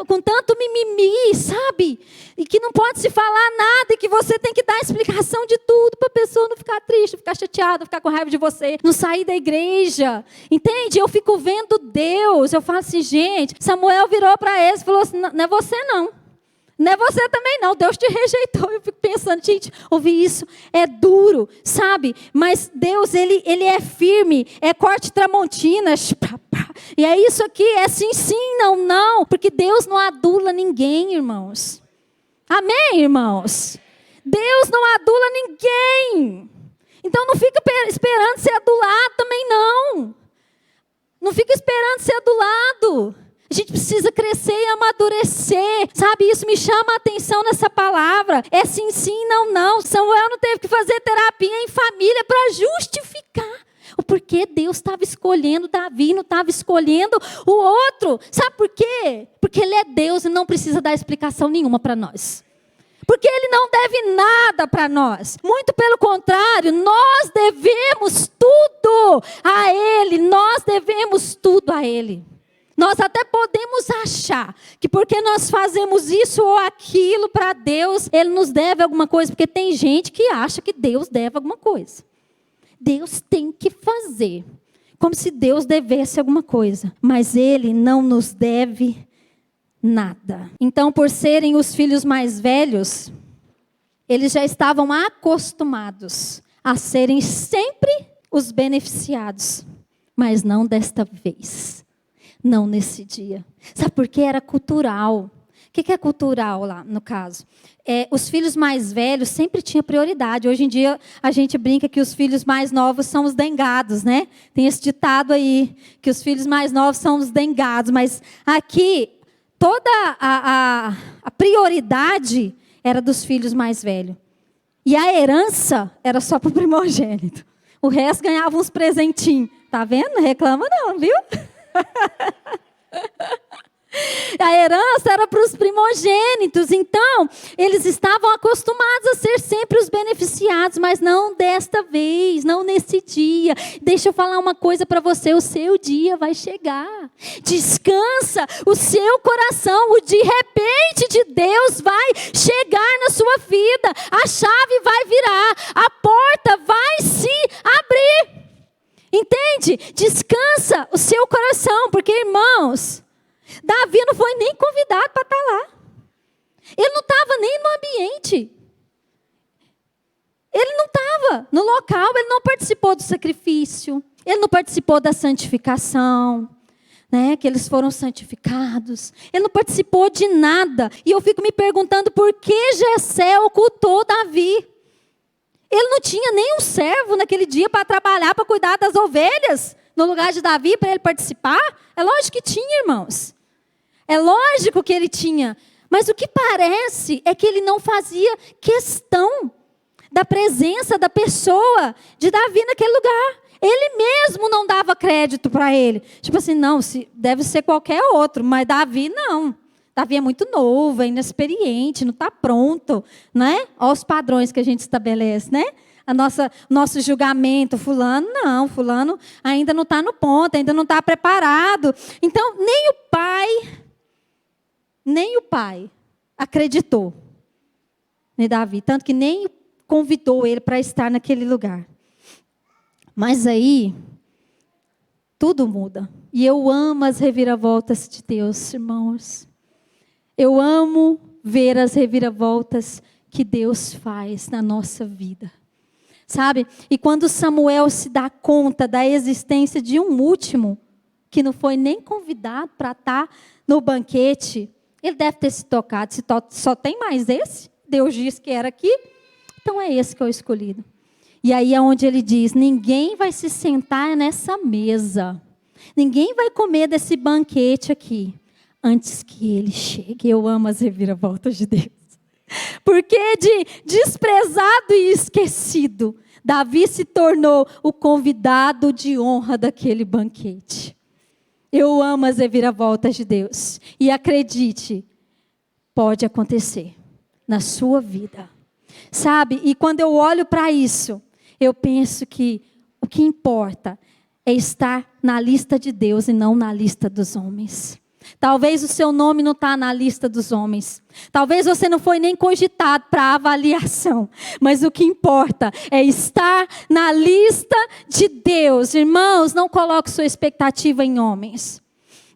com tanto mimimi, sabe? E que não pode se falar nada, e que você tem que dar explicação de tudo para a pessoa não ficar triste, ficar chateada, ficar com raiva de você, não sair da igreja. Entende? Eu fico vendo Deus, eu falo assim, gente, Samuel virou para eles e falou assim, não é você não. Não é você também não, Deus te rejeitou. Eu fico pensando, gente, ouvir isso é duro, sabe? Mas Deus, ele é firme, é corte tramontina, e é isso aqui, é sim, sim, não, não. Porque Deus não adula ninguém, irmãos. Amém, irmãos? Deus não adula ninguém. Então não fica esperando ser adulado também, não. Não fica esperando ser adulado. A gente precisa crescer e amadurecer, sabe? Isso me chama a atenção nessa palavra. É sim, sim, não, não. Samuel não teve que fazer terapia em família para justificar o porquê Deus estava escolhendo Davi, não estava escolhendo o outro. Sabe por quê? Porque ele é Deus e não precisa dar explicação nenhuma para nós. Porque ele não deve nada para nós. Muito pelo contrário, nós devemos tudo a ele. Nós devemos tudo a ele. Nós até podemos achar que porque nós fazemos isso ou aquilo para Deus, Ele nos deve alguma coisa. Porque tem gente que acha que Deus deve alguma coisa. Deus tem que fazer, como se Deus devesse alguma coisa. Mas Ele não nos deve nada. Então, por serem os filhos mais velhos, eles já estavam acostumados a serem sempre os beneficiados. Mas não desta vez. Não nesse dia. Sabe por quê? Era cultural. O que é cultural lá, no caso? Os filhos mais velhos sempre tinham prioridade. Hoje em dia, a gente brinca que os filhos mais novos são os dengados, né? Tem esse ditado aí, que os filhos mais novos são os dengados. Mas aqui, toda a prioridade era dos filhos mais velhos. E a herança era só para o primogênito. O resto ganhava uns presentinhos. Tá vendo? Não reclama não, viu? a herança era para os primogênitos. Então, eles estavam acostumados a ser sempre os beneficiados, mas não desta vez, não nesse dia. Deixa eu falar uma coisa para você, o seu dia vai chegar. Descansa o seu coração, o de repente de Deus vai chegar na sua vida. A chave vai virar, a porta vai se abrir. Entende? Descansa o seu coração, porque, irmãos, Davi não foi nem convidado para estar lá. Ele não estava nem no ambiente. Ele não estava no local, ele não participou do sacrifício, ele não participou da santificação, né, que eles foram santificados. Ele não participou de nada. E eu fico me perguntando por que Jessé ocultou Davi. Ele não tinha nem um servo naquele dia para trabalhar, para cuidar das ovelhas, no lugar de Davi, para ele participar? É lógico que tinha, irmãos. É lógico que ele tinha. Mas o que parece é que ele não fazia questão da presença da pessoa de Davi naquele lugar. Ele mesmo não dava crédito para ele. Tipo assim, não, deve ser qualquer outro, mas Davi não. Davi é muito novo, é inexperiente, não está pronto, né? Olha os padrões que a gente estabelece, né? Nosso julgamento, fulano ainda não está no ponto, ainda não está preparado. Então, nem o pai acreditou em Davi, tanto que nem convidou ele para estar naquele lugar. Mas aí, tudo muda. E eu amo as reviravoltas de Deus, irmãos. Eu amo ver as reviravoltas que Deus faz na nossa vida. Sabe? E quando Samuel se dá conta da existência de um último, que não foi nem convidado para estar no banquete, ele deve ter se tocado. Só tem mais esse? Deus disse que era aqui, então é esse que é o escolhido. E aí é onde ele diz, ninguém vai se sentar nessa mesa. Ninguém vai comer desse banquete aqui antes que ele chegue. Eu amo as reviravoltas de Deus. Porque de desprezado e esquecido, Davi se tornou o convidado de honra daquele banquete. Eu amo as reviravoltas de Deus. E acredite, pode acontecer na sua vida. Sabe? E quando eu olho para isso, eu penso que o que importa é estar na lista de Deus e não na lista dos homens. Talvez o seu nome não está na lista dos homens. Talvez você não foi nem cogitado para avaliação. Mas o que importa é estar na lista de Deus. Irmãos, não coloque sua expectativa em homens.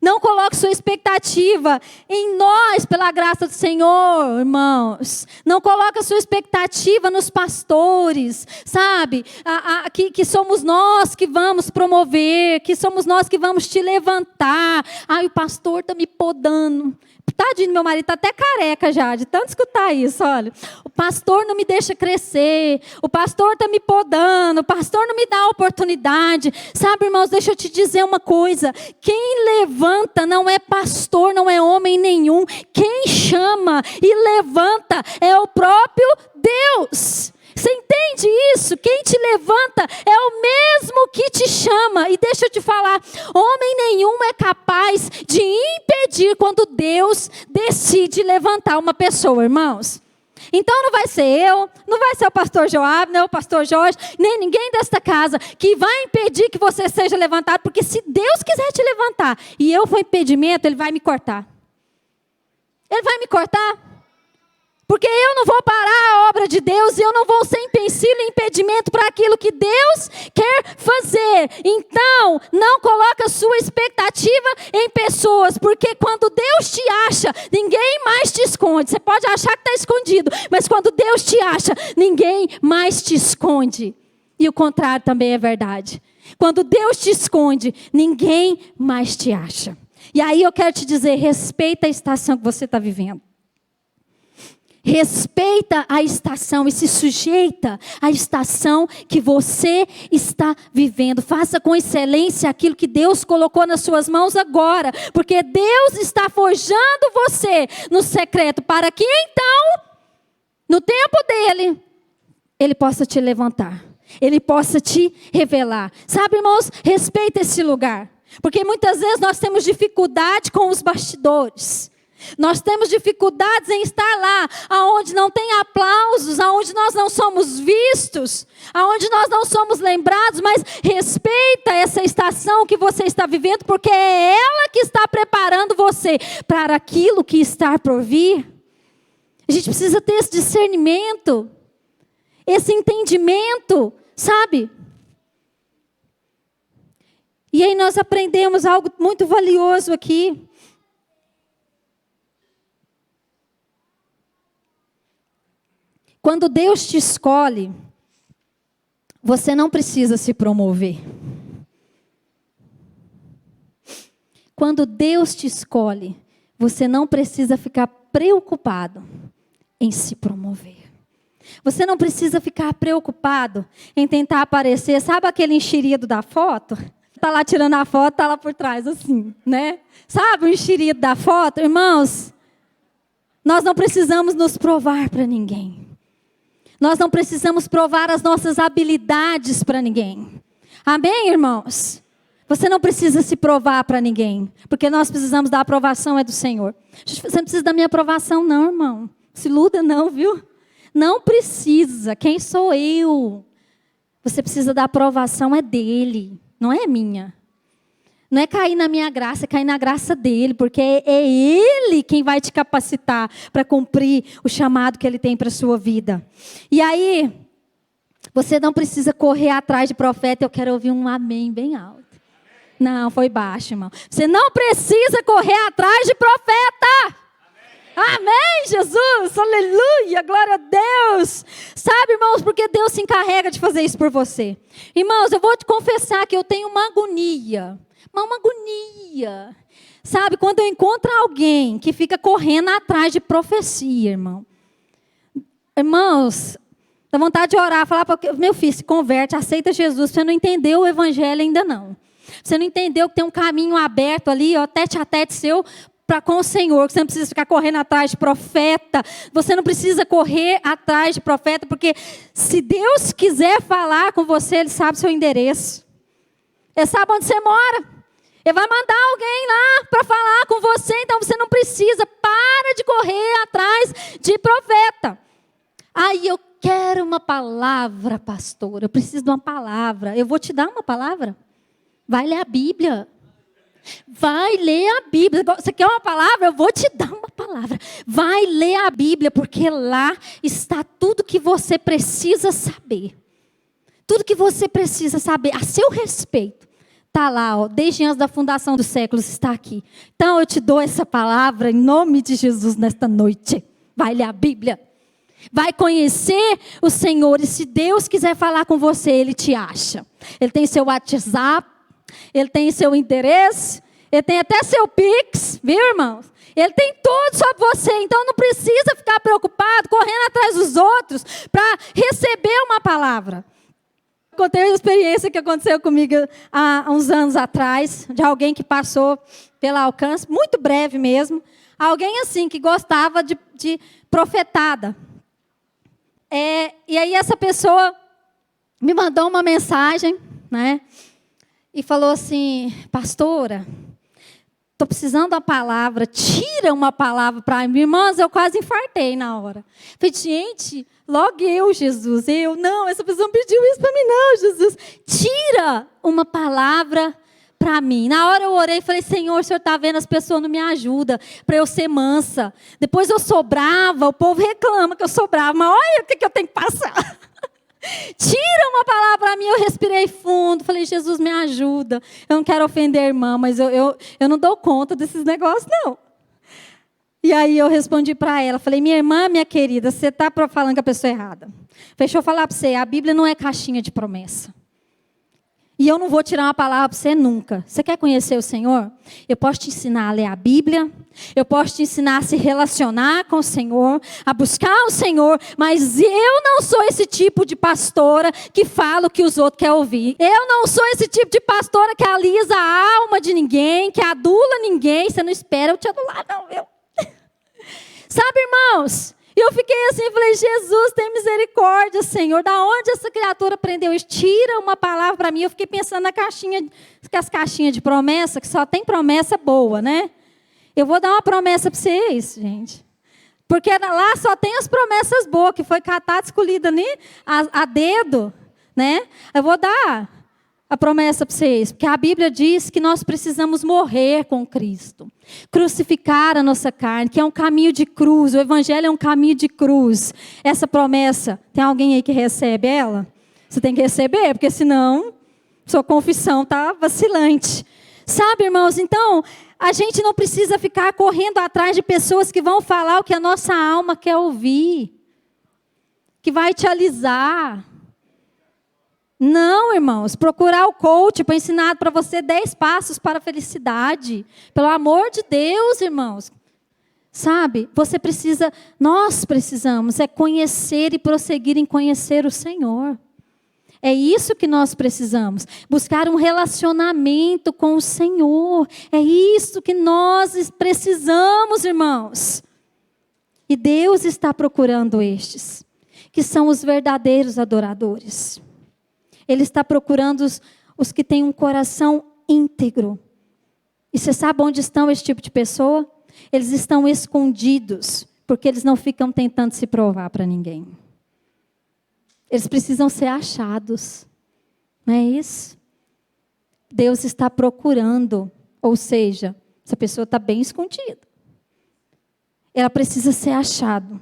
Não coloque sua expectativa em nós, pela graça do Senhor, irmãos. Não coloque a sua expectativa nos pastores, sabe? Que somos nós que vamos promover, que somos nós que vamos te levantar. Ai, o pastor está me podando. Tadinho, meu marido está até careca já, de tanto escutar isso, olha. O pastor não me deixa crescer, o pastor está me podando, o pastor não me dá oportunidade. Sabe, irmãos, deixa eu te dizer uma coisa. Quem levanta não é pastor, não é homem nenhum. Quem chama e levanta é o próprio Deus. Você entende isso? Quem te levanta é o mesmo que te chama. E deixa eu te falar, homem nenhum é capaz de impedir quando Deus decide levantar uma pessoa, irmãos. Então não vai ser eu, não vai ser o pastor Joab, nem o pastor Jorge, nem ninguém desta casa que vai impedir que você seja levantado, porque se Deus quiser te levantar e eu for impedimento, Ele vai me cortar. Ele vai me cortar. Porque eu não vou parar a obra de Deus e eu não vou ser empecilho e impedimento para aquilo que Deus quer fazer. Então, não coloque a sua expectativa em pessoas, porque quando Deus te acha, ninguém mais te esconde. Você pode achar que está escondido, mas quando Deus te acha, ninguém mais te esconde. E o contrário também é verdade. Quando Deus te esconde, ninguém mais te acha. E aí eu quero te dizer, respeita a estação que você está vivendo. Respeita a estação e se sujeita à estação que você está vivendo. Faça com excelência aquilo que Deus colocou nas suas mãos agora. Porque Deus está forjando você no secreto para que então, no tempo dele, Ele possa te levantar. Ele possa te revelar. Sabe, irmãos, respeita esse lugar. Porque muitas vezes nós temos dificuldade com os bastidores. Nós temos dificuldades em estar lá, aonde não tem aplausos, aonde nós não somos vistos, aonde nós não somos lembrados, mas respeita essa estação que você está vivendo, porque é ela que está preparando você para aquilo que está por vir. A gente precisa ter esse discernimento, esse entendimento, sabe? E aí nós aprendemos algo muito valioso aqui. Quando Deus te escolhe, você não precisa se promover. Quando Deus te escolhe, você não precisa ficar preocupado em se promover. Você não precisa ficar preocupado em tentar aparecer. Sabe aquele enxerido da foto? Está lá tirando a foto, está lá por trás assim, né? Sabe o enxerido da foto? Irmãos, nós não precisamos nos provar para ninguém. Nós não precisamos provar as nossas habilidades para ninguém. Amém, irmãos? Você não precisa se provar para ninguém, porque nós precisamos da aprovação é do Senhor. Você não precisa da minha aprovação não, irmão. Se iluda não, viu? Não precisa. Quem sou eu? Você precisa da aprovação é dele, não é minha. Não é cair na minha graça, é cair na graça dele, porque é ele quem vai te capacitar para cumprir o chamado que ele tem para a sua vida. E aí, você não precisa correr atrás de profeta. Eu quero ouvir um amém bem alto. Não, foi baixo, irmão. Você não precisa correr atrás de profeta. Amém, Jesus, aleluia, glória a Deus. Sabe, irmãos, porque Deus se encarrega de fazer isso por você. Irmãos, eu vou te confessar que eu tenho uma agonia. Sabe, quando eu encontro alguém que fica correndo atrás de profecia, irmão. Irmãos, dá vontade de orar, falar para meu filho, se converte, aceita Jesus. Você não entendeu o evangelho ainda não. Você não entendeu que tem um caminho aberto ali, ó, tete a tete seu, com o Senhor, que você não precisa ficar correndo atrás de profeta. Você não precisa correr atrás de profeta, porque se Deus quiser falar com você, Ele sabe seu endereço. Ele sabe onde você mora. Ele vai mandar alguém lá para falar com você, então você não precisa. Para de correr atrás de profeta. Aí eu quero uma palavra, pastor. Eu preciso de uma palavra. Eu vou te dar uma palavra. Vai ler a Bíblia. Vai ler a Bíblia. Você quer uma palavra? Eu vou te dar uma palavra. Vai ler a Bíblia, porque lá está tudo que você precisa saber. Tudo que você precisa saber a seu respeito. Está lá, ó, desde antes da fundação dos séculos está aqui. Então eu te dou essa palavra em nome de Jesus nesta noite. Vai ler a Bíblia. Vai conhecer o Senhor. E se Deus quiser falar com você, Ele te acha. Ele tem seu WhatsApp. Ele tem seu endereço, ele tem até seu Pix, viu, irmãos? Ele tem tudo sobre você, então não precisa ficar preocupado, correndo atrás dos outros, para receber uma palavra. Contei uma experiência que aconteceu comigo há uns anos atrás, de alguém que passou pela Alcance, muito breve mesmo, alguém assim, que gostava de profetada. E aí essa pessoa me mandou uma mensagem, né? E falou assim, pastora, estou precisando de uma palavra, tira uma palavra para mim. Irmãs, eu quase infartei na hora. Falei, gente, logo eu, Jesus, não, essa pessoa não pediu isso para mim não, Jesus. Tira uma palavra para mim. Na hora eu orei e falei, Senhor, o Senhor está vendo, as pessoas não me ajudam para eu ser mansa. Depois eu sou brava, o povo reclama que eu sou brava, mas olha o que eu tenho que passar. Tira uma palavra para mim. Eu respirei fundo, falei, Jesus, me ajuda. Eu não quero ofender a irmã, mas eu não dou conta desses negócios, não. E aí eu respondi para ela, falei, minha irmã, minha querida, você está falando com a pessoa errada. Deixa eu falar para você, a Bíblia não é caixinha de promessa. E eu não vou tirar uma palavra para você nunca. Você quer conhecer o Senhor? Eu posso te ensinar a ler a Bíblia. Eu posso te ensinar a se relacionar com o Senhor, a buscar o Senhor. Mas eu não sou esse tipo de pastora que fala o que os outros querem ouvir. Eu não sou esse tipo de pastora que alisa a alma de ninguém, que adula ninguém. Você não espera eu te adular, não, viu? Sabe, irmãos? E eu fiquei assim, falei, Jesus, tem misericórdia, Senhor. Da onde essa criatura aprendeu isso? Tira uma palavra para mim. Eu fiquei pensando na caixinha, as caixinhas de promessa, que só tem promessa boa, né? Eu vou dar uma promessa para vocês, gente. Porque lá só tem as promessas boas, que foi catada, escolhida a dedo, né? Eu vou dar a promessa para vocês, porque a Bíblia diz que nós precisamos morrer com Cristo. Crucificar a nossa carne, que é um caminho de cruz. O Evangelho é um caminho de cruz. Essa promessa, tem alguém aí que recebe ela? Você tem que receber, porque senão sua confissão está vacilante. Sabe, irmãos, então, a gente não precisa ficar correndo atrás de pessoas que vão falar o que a nossa alma quer ouvir, que vai te alisar. Não, irmãos, procurar o coach para ensinar para você 10 passos para a felicidade. Pelo amor de Deus, irmãos. Sabe, nós precisamos conhecer e prosseguir em conhecer o Senhor. É isso que nós precisamos, buscar um relacionamento com o Senhor. É isso que nós precisamos, irmãos. E Deus está procurando estes, que são os verdadeiros adoradores. Ele está procurando os que têm um coração íntegro. E você sabe onde estão esse tipo de pessoa? Eles estão escondidos, porque eles não ficam tentando se provar para ninguém. Eles precisam ser achados. Não é isso? Deus está procurando, ou seja, essa pessoa está bem escondida. Ela precisa ser achada.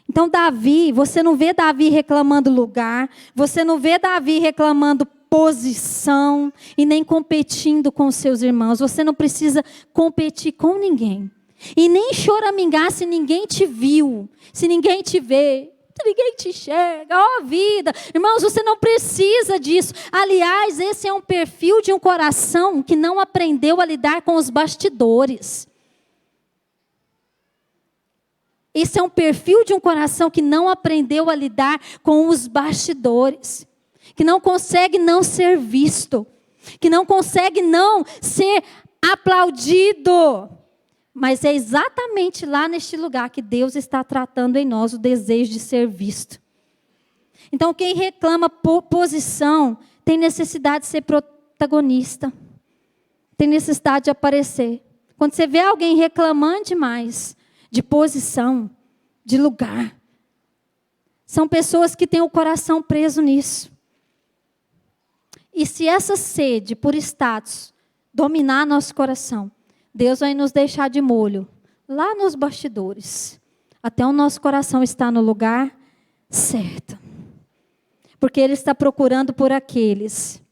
Então, Davi, você não vê Davi reclamando lugar, você não vê Davi reclamando posição e nem competindo com seus irmãos. Você não precisa competir com ninguém. E nem choramingar se ninguém te viu, se ninguém te vê, se ninguém te enxerga. Ó vida! Irmãos, você não precisa disso. Aliás, esse é um perfil de um coração que não aprendeu a lidar com os bastidores. Esse é um perfil de um coração que não aprendeu a lidar com os bastidores. Que não consegue não ser visto. Que não consegue não ser aplaudido. Mas é exatamente lá neste lugar que Deus está tratando em nós o desejo de ser visto. Então, quem reclama posição tem necessidade de ser protagonista. Tem necessidade de aparecer. Quando você vê alguém reclamando demais de posição, de lugar, são pessoas que têm o coração preso nisso. E se essa sede por status dominar nosso coração, Deus vai nos deixar de molho, lá nos bastidores, até o nosso coração estar no lugar certo. Porque Ele está procurando por aqueles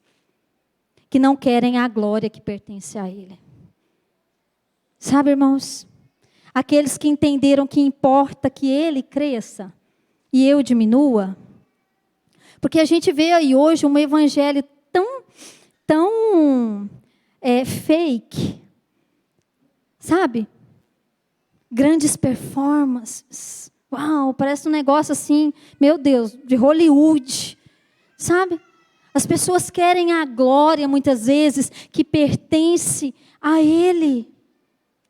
que não querem a glória que pertence a Ele. Sabe, irmãos? Aqueles que entenderam que importa que Ele cresça e eu diminua. Porque a gente vê aí hoje um evangelho tão fake. Sabe? Grandes performances. Uau, parece um negócio assim, meu Deus, de Hollywood. Sabe? As pessoas querem a glória, muitas vezes, que pertence a Ele.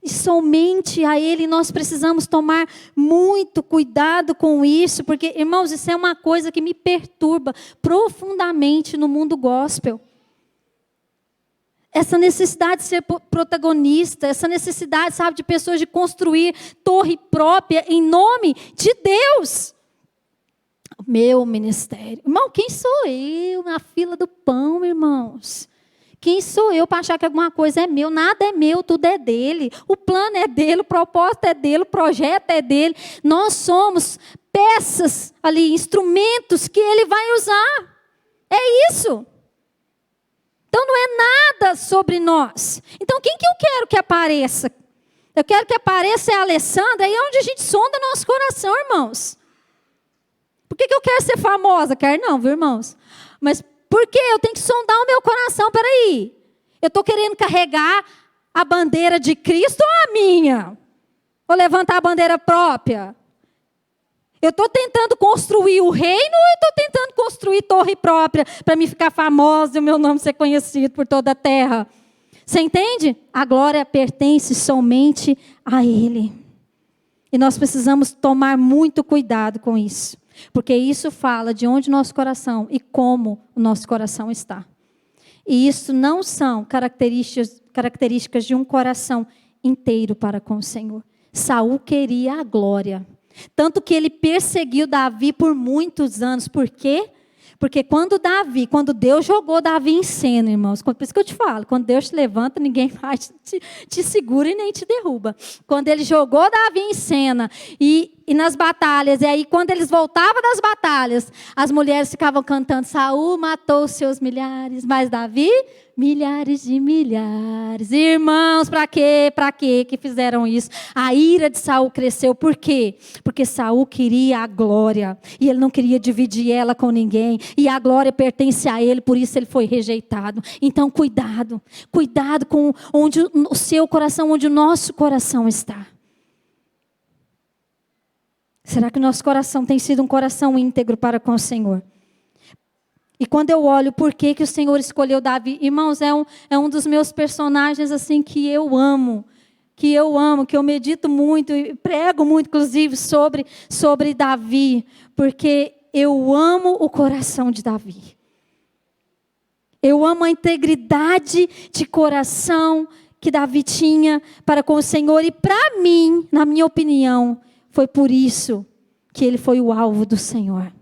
E somente a Ele nós precisamos tomar muito cuidado com isso. Porque, irmãos, isso é uma coisa que me perturba profundamente no mundo gospel. Essa necessidade de ser protagonista, essa necessidade, sabe, de pessoas de construir torre própria em nome de Deus. Meu ministério. Irmão, quem sou eu na fila do pão, irmãos? Quem sou eu para achar que alguma coisa é meu? Nada é meu, tudo é dele. O plano é dele, o propósito é dele, o projeto é dele. Nós somos peças ali, instrumentos que ele vai usar. É isso. Então não é nada sobre nós. Então quem que eu quero que apareça? Eu quero que apareça a Alessandra, aí é onde a gente sonda nosso coração, irmãos. Por que eu quero ser famosa? Quero não, viu, irmãos? Mas por que eu tenho que sondar o meu coração? Peraí, eu estou querendo carregar a bandeira de Cristo ou a minha? Ou levantar a bandeira própria? Eu estou tentando construir o reino ou eu estou tentando construir torre própria para me ficar famosa e o meu nome ser conhecido por toda a terra? Você entende? A glória pertence somente a Ele. E nós precisamos tomar muito cuidado com isso. Porque isso fala de onde nosso coração e como o nosso coração está. E isso não são características de um coração inteiro para com o Senhor. Saul queria a glória. Tanto que ele perseguiu Davi por muitos anos. Por quê? Porque quando Deus jogou Davi em cena, irmãos, por isso que eu te falo, quando Deus te levanta, ninguém mais te segura e nem te derruba. Quando ele jogou Davi em cena e nas batalhas, e aí quando eles voltavam das batalhas, as mulheres ficavam cantando, Saul matou os seus milhares, mas Davi, milhares de milhares. Irmãos, para quê que fizeram isso? A ira de Saul cresceu, por quê? Porque Saul queria a glória, e ele não queria dividir ela com ninguém, e a glória pertence a ele, por isso ele foi rejeitado. Então cuidado com onde o seu coração, onde o nosso coração está. Será que o nosso coração tem sido um coração íntegro para com o Senhor? E quando eu olho por que o Senhor escolheu Davi, irmãos, é um dos meus personagens assim que eu amo, que eu medito muito e prego muito, inclusive, sobre Davi, porque eu amo o coração de Davi. Eu amo a integridade de coração que Davi tinha para com o Senhor, e para mim, na minha opinião, foi por isso que ele foi o alvo do Senhor.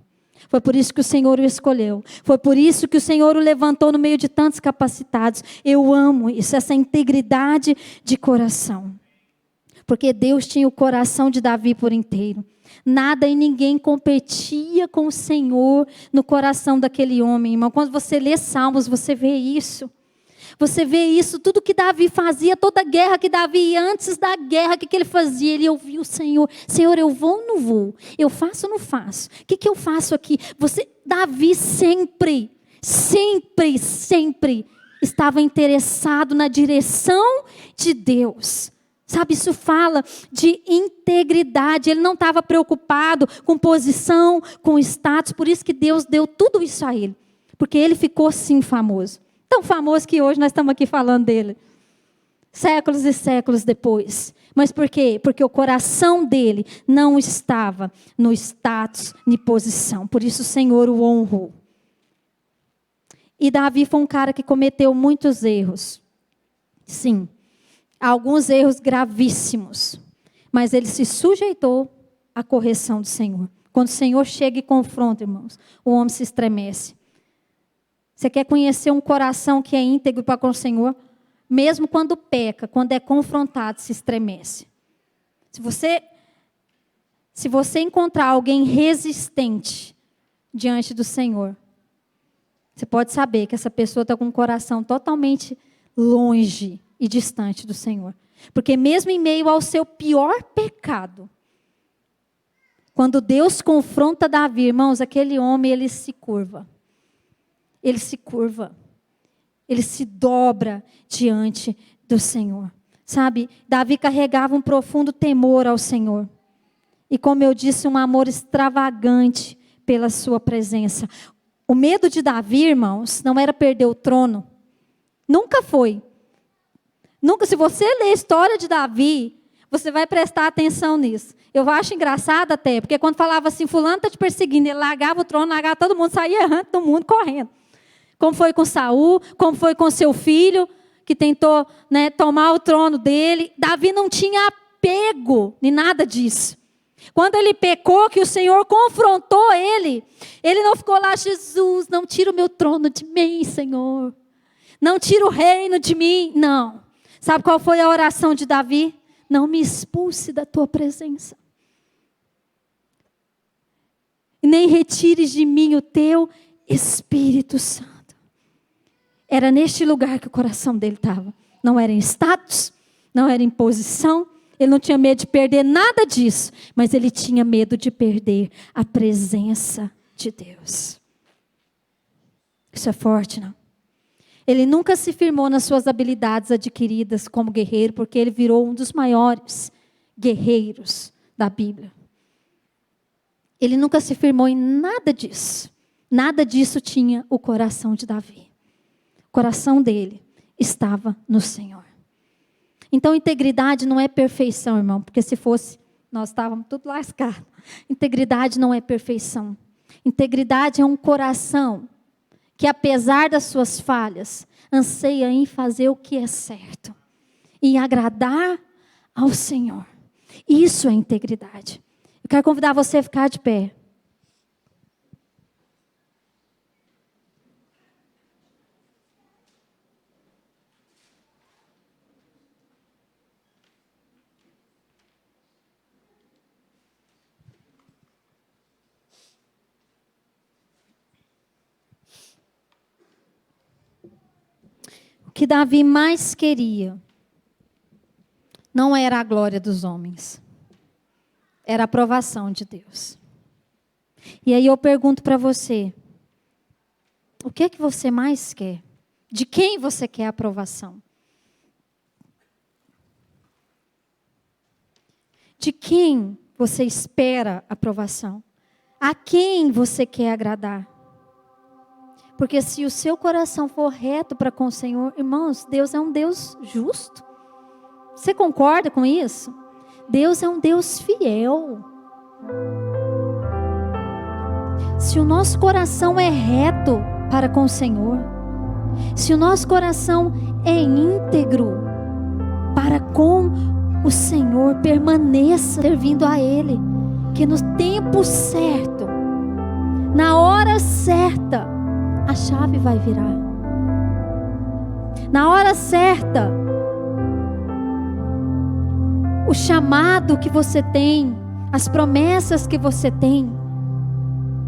Foi por isso que o Senhor o escolheu. Foi por isso que o Senhor o levantou no meio de tantos capacitados. Eu amo isso, essa integridade de coração. Porque Deus tinha o coração de Davi por inteiro. Nada e ninguém competia com o Senhor no coração daquele homem, irmão. Quando você lê Salmos, você vê isso. Você vê isso, tudo que Davi fazia, toda a guerra que Davi ia, antes da guerra, o que ele fazia? Ele ouvia o Senhor. Senhor, eu vou ou não vou? Eu faço ou não faço? O que eu faço aqui? Davi sempre estava interessado na direção de Deus. Sabe, isso fala de integridade. Ele não estava preocupado com posição, com status. Por isso que Deus deu tudo isso a ele. Porque ele ficou sim famoso. Tão famoso que hoje nós estamos aqui falando dele. Séculos e séculos depois. Mas por quê? Porque o coração dele não estava no status, nem posição. Por isso o Senhor o honrou. E Davi foi um cara que cometeu muitos erros. Sim. Alguns erros gravíssimos. Mas ele se sujeitou à correção do Senhor. Quando o Senhor chega e confronta, irmãos, o homem se estremece. Você quer conhecer um coração que é íntegro para com o Senhor? Mesmo quando peca, quando é confrontado, se estremece. Se você encontrar alguém resistente diante do Senhor, você pode saber que essa pessoa está com um coração totalmente longe e distante do Senhor. Porque mesmo em meio ao seu pior pecado, quando Deus confronta Davi, irmãos, aquele homem, ele se curva. Ele se curva. Ele se dobra diante do Senhor. Sabe, Davi carregava um profundo temor ao Senhor. E como eu disse, um amor extravagante pela sua presença. O medo de Davi, irmãos, não era perder o trono. Nunca foi. Nunca, se você ler a história de Davi, você vai prestar atenção nisso. Eu acho engraçado até, porque quando falava assim, fulano está te perseguindo, ele largava o trono, largava todo mundo, saía errando do mundo, correndo. Como foi com Saul, como foi com seu filho, que tentou, tomar o trono dele. Davi não tinha apego, nem nada disso. Quando ele pecou, que o Senhor confrontou ele não ficou lá, Jesus, não tira o meu trono de mim, Senhor. Não tira o reino de mim. Não. Sabe qual foi a oração de Davi? Não me expulse da tua presença. Nem retires de mim o teu Espírito Santo. Era neste lugar que o coração dele estava. Não era em status, não era em posição. Ele não tinha medo de perder nada disso. Mas ele tinha medo de perder a presença de Deus. Isso é forte, não? Ele nunca se firmou nas suas habilidades adquiridas como guerreiro, porque ele virou um dos maiores guerreiros da Bíblia. Ele nunca se firmou em nada disso. Nada disso tinha o coração de Davi. O coração dele estava no Senhor. Então, integridade não é perfeição, irmão, porque se fosse, nós estávamos tudo lascados. Integridade não é perfeição. Integridade é um coração que, apesar das suas falhas, anseia em fazer o que é certo, em agradar ao Senhor. Isso é integridade. Eu quero convidar você a ficar de pé. O que Davi mais queria não era a glória dos homens, era a aprovação de Deus. E aí eu pergunto para você, o que é que você mais quer? De quem você quer a aprovação? De quem você espera a aprovação? A quem você quer agradar? Porque se o seu coração for reto para com o Senhor, irmãos, Deus é um Deus justo. Você concorda com isso? Deus é um Deus fiel. Se o nosso coração é reto para com o Senhor, se o nosso coração é íntegro para com o Senhor, permaneça servindo a Ele, que no tempo certo, na hora certa, a chave vai virar. Na hora certa, o chamado que você tem, as promessas que você tem,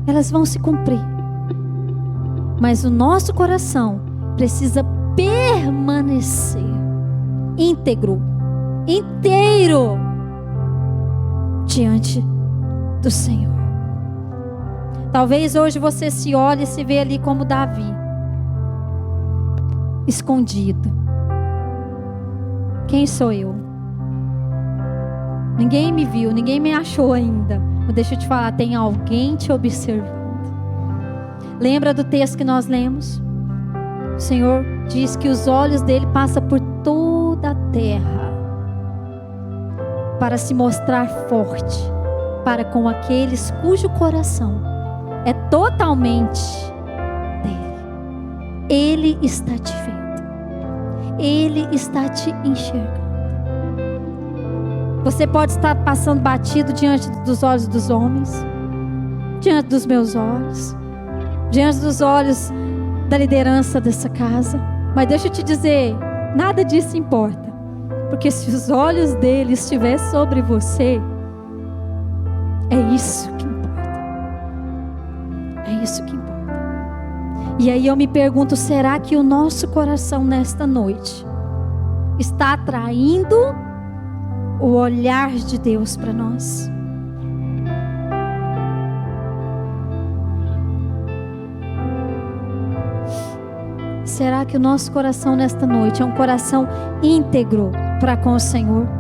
elas vão se cumprir. Mas o nosso coração precisa permanecer íntegro, inteiro diante do Senhor. Talvez hoje você se olhe e se vê ali como Davi, escondido. Quem sou eu? Ninguém me viu, ninguém me achou ainda. Mas deixa eu te falar, tem alguém te observando. Lembra do texto que nós lemos? O Senhor diz que os olhos dele passam por toda a terra para se mostrar forte para com aqueles cujo coração é totalmente dele. Ele está te vendo. Ele está te enxergando. Você pode estar passando batido diante dos olhos dos homens, diante dos meus olhos, diante dos olhos da liderança dessa casa. Mas deixa eu te dizer, nada disso importa. Porque se os olhos dele estiverem sobre você, é isso que importa. É isso que importa. E aí eu me pergunto, será que o nosso coração nesta noite está atraindo o olhar de Deus para nós? Será que o nosso coração nesta noite é um coração íntegro para com o Senhor?